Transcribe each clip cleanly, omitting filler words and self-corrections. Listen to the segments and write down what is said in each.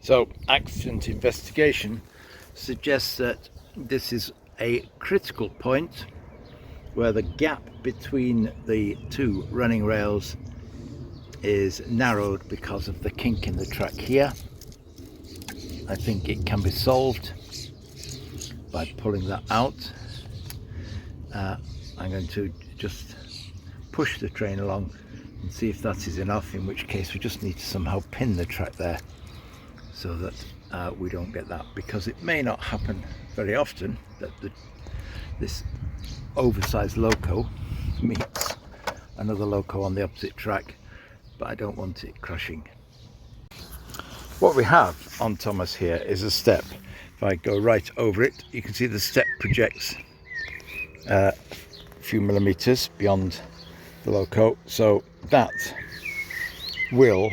So accident investigation suggests that this is a critical point where the gap between the two running rails is narrowed because of the kink in the track here. I think it can be solved by pulling that out. I'm going to just push the train along and see if that is enough, in which case we just need to somehow pin the track there so that we don't get that, because it may not happen very often that this oversized loco meets another loco on the opposite track, but I don't want it crashing. What we have on Thomas here is a step. If I go right over it, you can see the step projects a few millimeters beyond the loco, so that will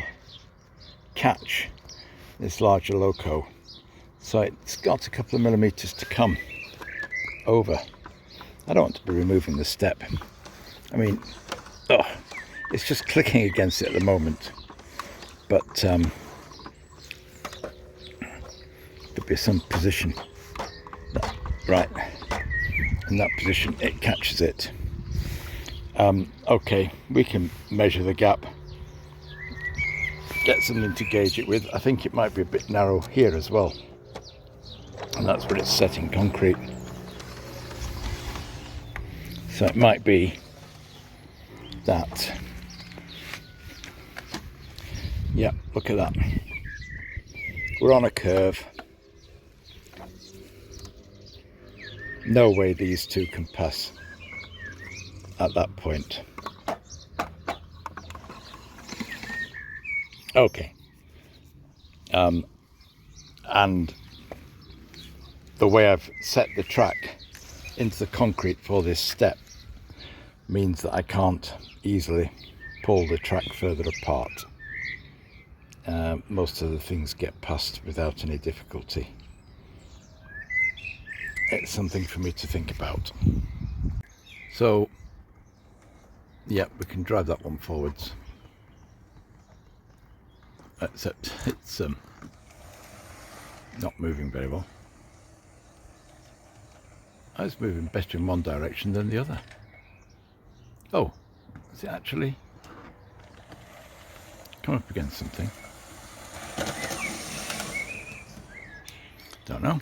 catch this larger loco. So it's got a couple of millimeters to come over. I don't want to be removing the step. I mean, it's just clicking against it at the moment, but there'll be some position that, right in that position it catches it. Okay, we can measure the gap, get something to gauge it with. I think it might be a bit narrow here as well, and that's where it's set in concrete. So it might be that. Yeah, look at that. We're on a curve. No way these two can pass at that point. Okay. And the way I've set the track into the concrete for this step means that I can't easily pull the track further apart. Most of the things get past without any difficulty. It's something for me to think about. So yeah, we can drive that one forwards, except it's not moving very well. I was moving better in one direction than the other. Oh, is it actually come up against something? Don't know.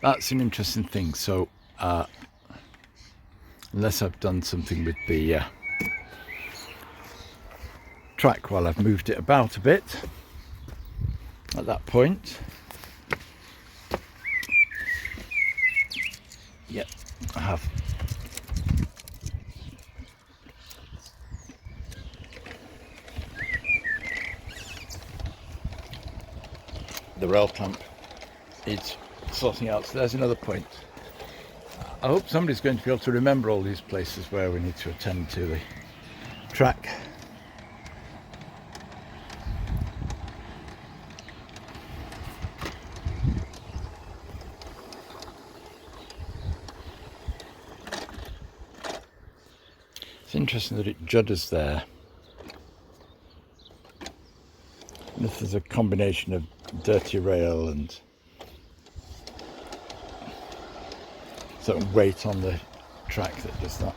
That's an interesting thing. So unless I've done something with the track while I've moved it about a bit at that point. Yep, I have. The rail clamp needs sorting out, so there's another point. I hope somebody's going to be able to remember all these places where we need to attend to the track. It's interesting that it judders there. This is a combination of dirty rail and certain weight on the track that does that.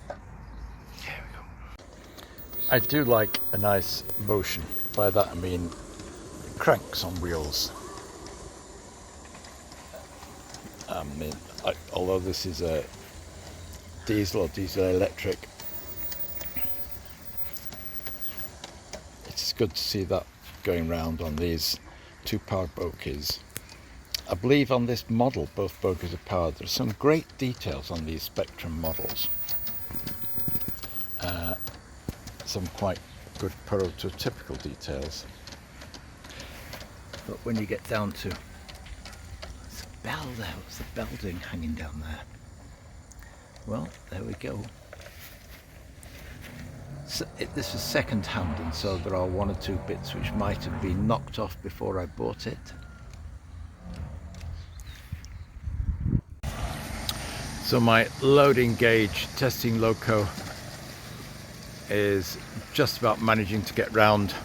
There we go. I do like a nice motion. By that I mean cranks on wheels. Although this is a diesel or diesel electric, it's good to see that going round on these two powered bogies. I believe on this model both bogies are powered. There's some great details on these Spectrum models. Some quite good prototypical details. But when you get down to bell there, what's the bell doing hanging down there? Well, there we go. So this is second hand, and so there are one or two bits which might have been knocked off before I bought it. So my loading gauge testing loco is just about managing to get round.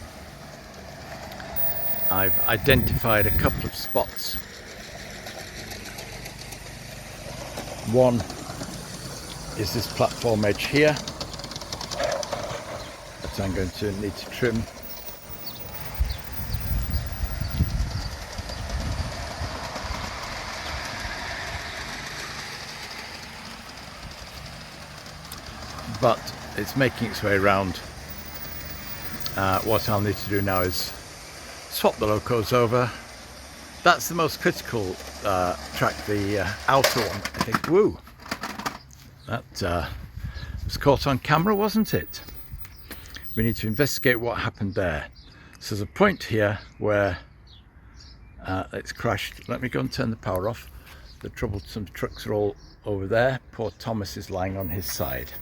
I've identified a couple of spots. One is this platform edge here that I'm going to need to trim. But it's making its way around. What I'll need to do now is swap the locos over. That's the most critical track, the outer one, I think. Woo! That was caught on camera, wasn't it? We need to investigate what happened there. So there's a point here where it's crashed. Let me go and turn the power off. The troublesome trucks are all over there. Poor Thomas is lying on his side.